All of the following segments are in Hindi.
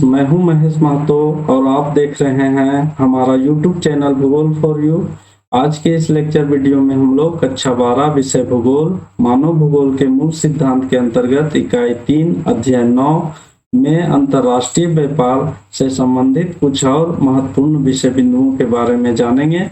मैं हूं महेश महतो और आप देख रहे हैं हमारा YouTube चैनल भूगोल फॉर यू। आज के इस लेक्चर वीडियो में हम लोग कक्षा 12 विषय भूगोल मानव भूगोल के मूल सिद्धांत के अंतर्गत इकाई 3 अध्याय 9 में अंतर्राष्ट्रीय व्यापार से संबंधित कुछ और महत्वपूर्ण विषय बिंदुओं के बारे में जानेंगे।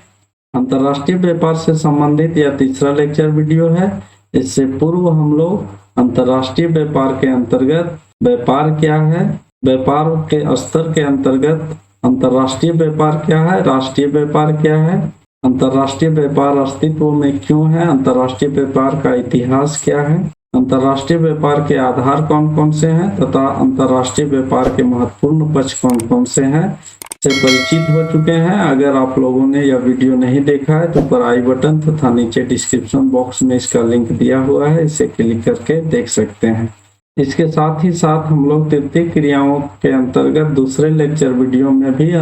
अंतर्राष्ट्रीय व्यापार से संबंधित यह तीसरा लेक्चर वीडियो है। इससे पूर्व हम लोग अंतर्राष्ट्रीय व्यापार के अंतर्गत व्यापार क्या है, व्यापार के स्तर के अंतर्गत अंतर्राष्ट्रीय व्यापार क्या है, राष्ट्रीय व्यापार क्या है, अंतर्राष्ट्रीय व्यापार अस्तित्व में क्यों है, अंतर्राष्ट्रीय व्यापार का इतिहास क्या है, अंतर्राष्ट्रीय व्यापार के आधार कौन कौन से हैं तथा अंतर्राष्ट्रीय व्यापार के महत्वपूर्ण पक्ष कौन कौन से हैं से परिचित हो चुके हैं। अगर आप लोगों ने यह वीडियो नहीं देखा है तो ऊपर आई बटन तथा नीचे डिस्क्रिप्शन बॉक्स में इसका लिंक दिया हुआ है, इसे क्लिक करके देख सकते हैं। इसके साथ ही साथ हम लोग तृतीय क्रियाओं के अंतर्गत दूसरे लेक्चर वीडियो में भी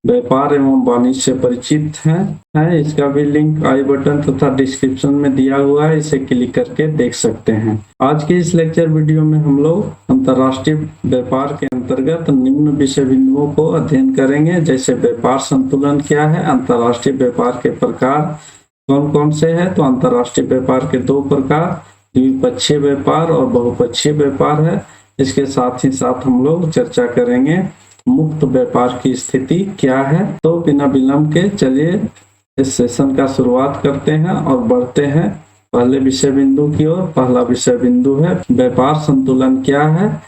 व्यापार एवं वाणिज्य से परिचित हैं। इसका भी लिंक आई बटन तथा डिस्क्रिप्शन में दिया हुआ है, इसे क्लिक करके देख सकते हैं। आज के इस लेक्चर वीडियो में हम लोग अंतर्राष्ट्रीय व्यापार के अंतर्गत निम्न विषय बिंदुओं को अध्ययन करेंगे, जैसे व्यापार संतुलन क्या है, अंतर्राष्ट्रीय व्यापार के प्रकार कौन कौन से हैं। तो अंतर्राष्ट्रीय व्यापार के दो प्रकार, द्विपक्षीय व्यापार और बहुपक्षीय व्यापार है। इसके साथ ही साथ हम लोग चर्चा करेंगे मुक्त व्यापार की स्थिति क्या है। तो बिना विलंब के चलिए इस सेशन का शुरुआत करते हैं और बढ़ते हैं पहले विषय बिंदु की ओर। पहला विषय बिंदु है व्यापार संतुलन क्या है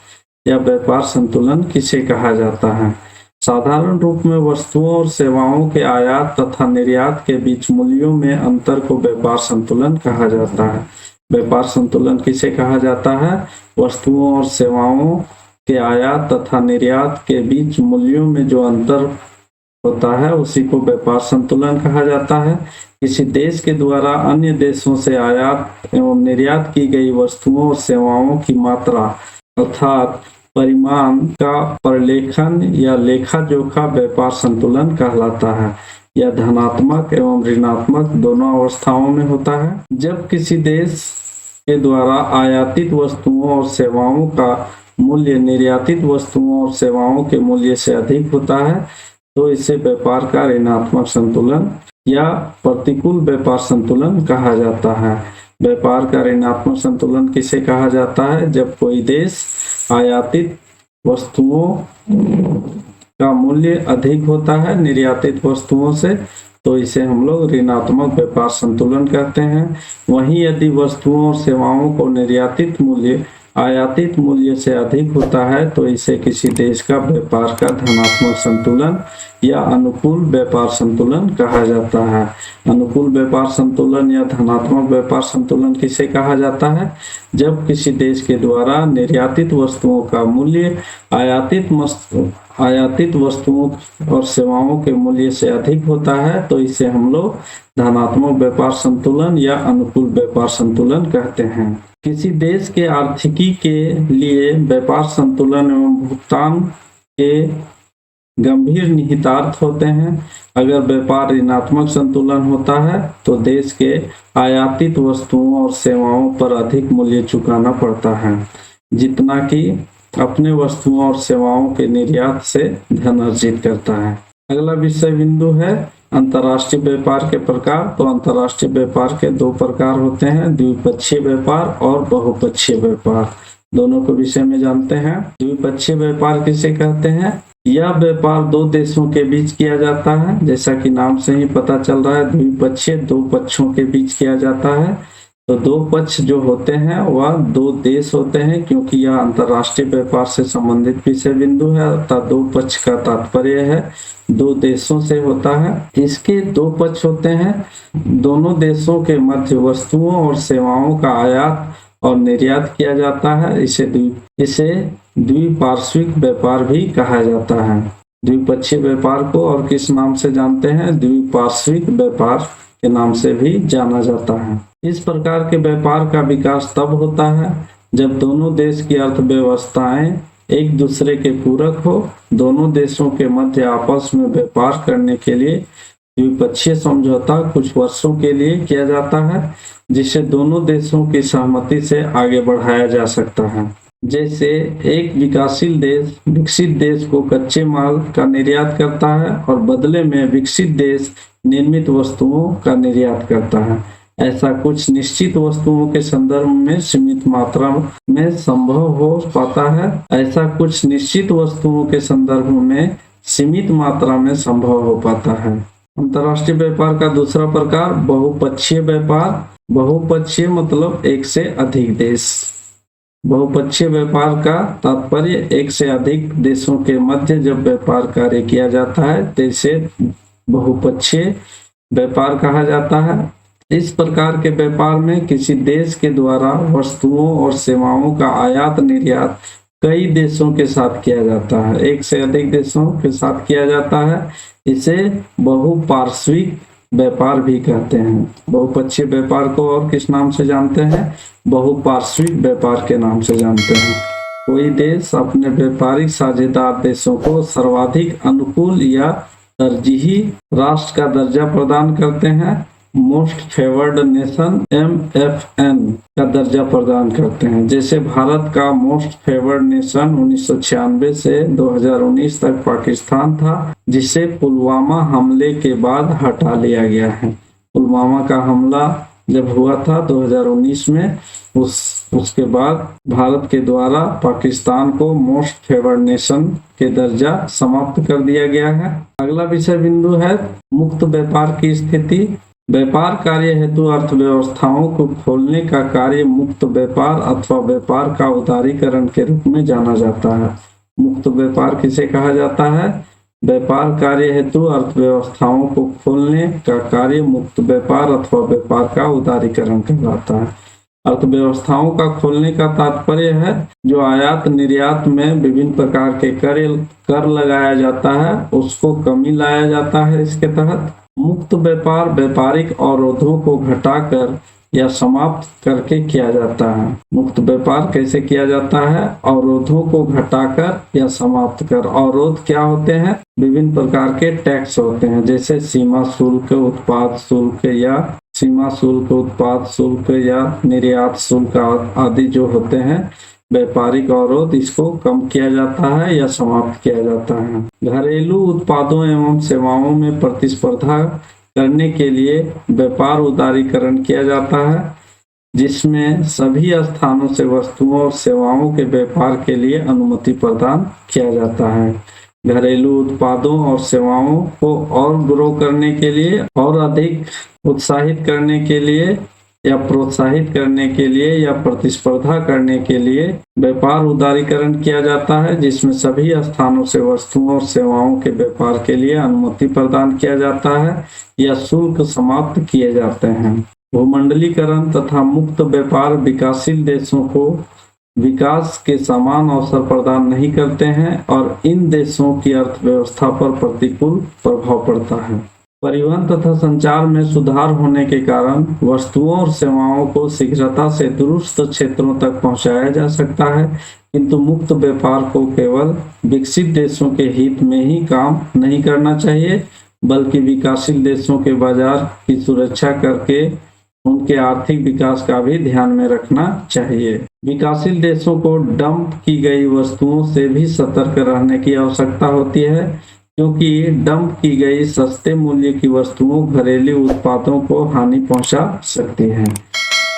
या व्यापार संतुलन किसे कहा जाता है। साधारण रूप में वस्तुओं और सेवाओं के आयात तथा निर्यात के बीच मूल्यों में अंतर को व्यापार संतुलन कहा जाता है। व्यापार संतुलन किसे कहा जाता है? वस्तुओं और सेवाओं के आयात तथा निर्यात के बीच मूल्यों में जो अंतर होता है उसी को व्यापार संतुलन कहा जाता है। किसी देश के द्वारा अन्य देशों से आयात एवं निर्यात की गई वस्तुओं और सेवाओं की मात्रा अर्थात परिमाण का प्रलेखन या लेखा जोखा व्यापार संतुलन कहलाता है। यह धनात्मक एवं ऋणात्मक दोनों अवस्थाओं में होता है। जब किसी देश के द्वारा आयातित वस्तुओं और सेवाओं का मूल्य निर्यातित वस्तुओं और सेवाओं के मूल्य से अधिक होता है तो इसे व्यापार का ऋणात्मक संतुलन या प्रतिकूल व्यापार संतुलन कहा जाता है। व्यापार का ऋणात्मक संतुलन किसे कहा जाता है? जब कोई देश आयातित वस्तुओं का मूल्य अधिक होता है निर्यातित वस्तुओं से तो इसे हम लोग ऋणात्मक व्यापार संतुलन कहते हैं। वहीं यदि वस्तुओं और सेवाओं को निर्यातित मूल्य आयातित मूल्य से अधिक होता है तो इसे किसी देश का व्यापार का धनात्मक संतुलन या अनुकूल व्यापार संतुलन कहा जाता है। अनुकूल व्यापार संतुलन या धनात्मक व्यापार संतुलन किसे कहा जाता है? जब किसी देश के द्वारा निर्यातित वस्तुओं का मूल्य आयातित वस्तुओं और सेवाओं के मूल्य से अधिक होता है तो इसे हम लोग धनात्मक व्यापार संतुलन या अनुकूल व्यापार संतुलन कहते हैं। किसी देश के आर्थिकी के लिए व्यापार संतुलन एवं भुगतान के गंभीर निहितार्थ होते हैं। अगर व्यापार ऋणात्मक संतुलन होता है तो देश के आयातित वस्तुओं और सेवाओं पर अधिक मूल्य चुकाना पड़ता है जितना कि अपने वस्तुओं और सेवाओं के निर्यात से धन अर्जित करता है। अगला विषय बिंदु है अंतर्राष्ट्रीय व्यापार के प्रकार। तो अंतर्राष्ट्रीय व्यापार के दो प्रकार होते हैं, द्विपक्षीय व्यापार और बहुपक्षीय व्यापार। दोनों को विषय में जानते हैं। द्विपक्षीय व्यापार किसे कहते हैं? यह व्यापार दो देशों के बीच किया जाता है। जैसा कि नाम से ही पता चल रहा है द्विपक्षीय दो पक्षों के बीच किया जाता है। तो दो पक्ष जो होते हैं वह दो देश होते हैं क्योंकि यह अंतर्राष्ट्रीय व्यापार से संबंधित विषय बिंदु है अर्थात दो पक्ष का तात्पर्य है दो देशों से होता है। इसके दो पक्ष होते हैं। दोनों देशों के मध्य वस्तुओं और सेवाओं का आयात और निर्यात किया जाता है। इसे द्विपार्श्विक व्यापार भी कहा जाता है। द्विपक्षीय व्यापार को और किस नाम से जानते हैं? द्विपार्श्विक व्यापार के नाम से भी जाना जाता है। इस प्रकार के व्यापार का विकास तब होता है जब दोनों देश की अर्थव्यवस्थाएं एक दूसरे के पूरक हो। दोनों देशों के मध्य आपस में व्यापार करने के लिए द्विपक्षीय समझौता कुछ वर्षों के लिए किया जाता है जिसे दोनों देशों की सहमति से आगे बढ़ाया जा सकता है। जैसे एक विकासशील देश विकसित देश को कच्चे माल का निर्यात करता है और बदले में विकसित देश निर्मित वस्तुओं का निर्यात करता है। ऐसा कुछ निश्चित वस्तुओं के संदर्भ में सीमित मात्रा में संभव हो पाता है। ऐसा कुछ निश्चित वस्तुओं के संदर्भ में सीमित मात्रा में संभव हो पाता है। अंतर्राष्ट्रीय व्यापार का दूसरा प्रकार बहुपक्षीय व्यापार। बहुपक्षीय मतलब एक से अधिक देश। बहुपक्षीय व्यापार का तात्पर्य एक से अधिक देशों के मध्य जब व्यापार कार्य किया जाता है तो इसे बहुपक्षीय व्यापार कहा जाता है। इस प्रकार के व्यापार में किसी देश के द्वारा वस्तुओं और सेवाओं का आयात निर्यात कई देशों के साथ किया जाता है, एक से अधिक देशों के साथ किया जाता है। इसे बहुपार्श्विक व्यापार भी कहते हैं। बहुपक्षीय व्यापार को और किस नाम से जानते हैं? बहुपार्श्विक व्यापार के नाम से जानते हैं। कोई देश अपने व्यापारिक साझेदार देशों को सर्वाधिक अनुकूल या तरजीही राष्ट्र का दर्जा प्रदान करते हैं। मोस्ट फेवर्ड नेशन MFN का दर्जा प्रदान करते हैं। जैसे भारत का मोस्ट फेवर्ड नेशन 1996 से 2019 तक पाकिस्तान था, जिसे पुलवामा हमले के बाद हटा लिया गया है। पुलवामा का हमला जब हुआ था 2019 में, उसके बाद भारत के द्वारा पाकिस्तान को मोस्ट फेवर्ड नेशन के दर्जा समाप्त कर दिया गया है। अगला विषय बिंदु है मुक्त व्यापार की स्थिति। व्यापार कार्य हेतु अर्थव्यवस्थाओं को खोलने का कार्य मुक्त व्यापार अथवा व्यापार का उदारीकरण के रूप में जाना जाता है। मुक्त व्यापार किसे कहा जाता है? व्यापार कार्य हेतु अर्थव्यवस्थाओं को खोलने का कार्य मुक्त व्यापार अथवा व्यापार का उदारीकरण कहलाता है। अर्थव्यवस्थाओं का खोलने का तात्पर्य है जो आयात निर्यात में विभिन्न प्रकार के कर लगाया जाता है, उसको कमी लाया जाता है। इसके तहत मुक्त व्यापार व्यापारिक अवरोधों को घटाकर या समाप्त करके किया जाता है। मुक्त व्यापार कैसे किया जाता है? अवरोधों को घटाकर या समाप्त कर। अवरोध क्या होते हैं? विभिन्न प्रकार के टैक्स होते हैं, जैसे सीमा शुल्क, उत्पाद शुल्क या सीमा शुल्क, उत्पाद शुल्क या निर्यात शुल्क आदि जो होते हैं व्यापारिक अवरोध, इसको कम किया जाता है या समाप्त किया जाता है। घरेलू उत्पादों एवं सेवाओं में प्रतिस्पर्धा करने के लिए व्यापार उदारीकरण किया जाता है, जिसमें सभी स्थानों से वस्तुओं और सेवाओं के व्यापार के लिए अनुमति प्रदान किया जाता है। घरेलू उत्पादों और सेवाओं को और ग्रो करने के लिए और अधिक उत्साहित करने के लिए या प्रोत्साहित करने के लिए या प्रतिस्पर्धा करने के लिए व्यापार उदारीकरण किया जाता है, जिसमें सभी स्थानों से वस्तुओं और सेवाओं के व्यापार के लिए अनुमति प्रदान किया जाता है या शुल्क समाप्त किए जाते हैं। भूमंडलीकरण तथा मुक्त व्यापार विकासशील देशों को विकास के समान अवसर प्रदान नहीं करते हैं और इन देशों की अर्थव्यवस्था पर प्रतिकूल प्रभाव पड़ता है। परिवहन तथा संचार में सुधार होने के कारण वस्तुओं और सेवाओं को शीघ्रता से दूरस्थ क्षेत्रों तक पहुंचाया जा सकता है, किंतु मुक्त व्यापार को केवल विकसित देशों के हित में ही काम नहीं करना चाहिए, बल्कि विकासशील देशों के बाजार की सुरक्षा करके उनके आर्थिक विकास का भी ध्यान में रखना चाहिए। विकासशील देशों को डंप की गई वस्तुओं से भी सतर्क रहने की आवश्यकता होती है, क्योंकि डंप की गई सस्ते मूल्य की वस्तुओं घरेलू उत्पादों को हानि पहुंचा सकती हैं।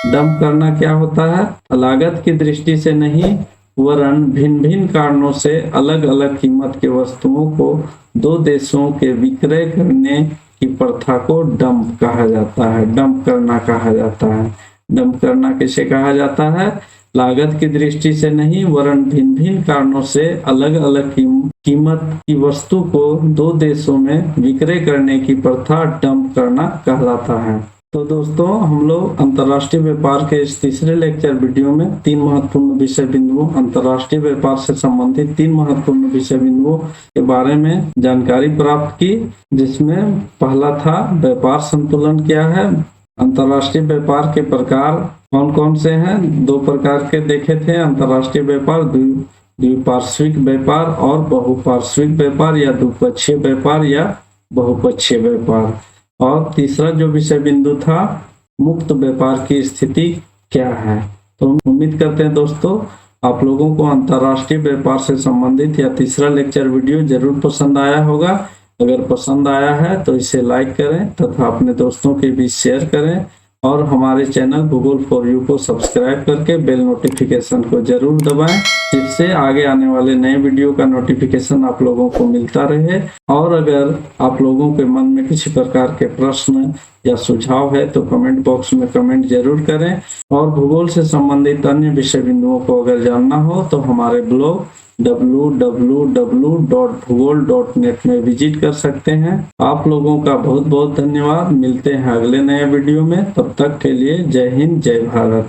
डंप करना क्या होता है? लागत की दृष्टि से नहीं वरन भिन्न भिन्न कारणों से अलग अलग कीमत के वस्तुओं को दो देशों के विक्रय करने की प्रथा को डंप कहा जाता है। डंप करना कहा जाता है। डंप करना किसे कहा जाता है? लागत की दृष्टि से नहीं वरन भिन्न भिन्न कारणों से अलग अलग कीमत की वस्तु को दो देशों में विक्रय करने की प्रथा डंप करना कहलाता है। तो दोस्तों, हम लोग अंतर्राष्ट्रीय व्यापार के इस तीसरे लेक्चर वीडियो में 3 महत्वपूर्ण विषय बिंदुओं, अंतर्राष्ट्रीय व्यापार से संबंधित 3 महत्वपूर्ण विषय बिंदुओं के बारे में जानकारी प्राप्त की, जिसमें पहला था व्यापार संतुलन क्या है, अंतर्राष्ट्रीय व्यापार के प्रकार कौन कौन से हैं, 2 प्रकार के देखे थे, अंतर्राष्ट्रीय व्यापार, द्विपार्श्विक व्यापार और बहुपार्श्विक व्यापार या द्विपक्षीय व्यापार या बहुपक्षीय व्यापार। और तीसरा जो विषय बिंदु था मुक्त व्यापार की स्थिति क्या है। तो उम्मीद करते हैं दोस्तों आप लोगों को अंतर्राष्ट्रीय व्यापार से संबंधित या तीसरा लेक्चर वीडियो जरूर पसंद आया होगा। अगर पसंद आया है तो इसे लाइक करें तथा अपने दोस्तों के बीच शेयर करें और हमारे चैनल भूगोल फॉर यू को सब्सक्राइब करके बेल नोटिफिकेशन को जरूर दबाएं, जिससे आगे आने वाले नए वीडियो का नोटिफिकेशन आप लोगों को मिलता रहे। और अगर आप लोगों के मन में किसी प्रकार के प्रश्न या सुझाव है तो कमेंट बॉक्स में कमेंट जरूर करें। और भूगोल से संबंधित अन्य विषय बिंदुओं को अगर जानना हो तो हमारे ब्लॉग www.bhugol.net में विजिट कर सकते हैं। आप लोगों का बहुत बहुत धन्यवाद। मिलते हैं अगले नए वीडियो में, तब तक के लिए जय हिंद जय भारत।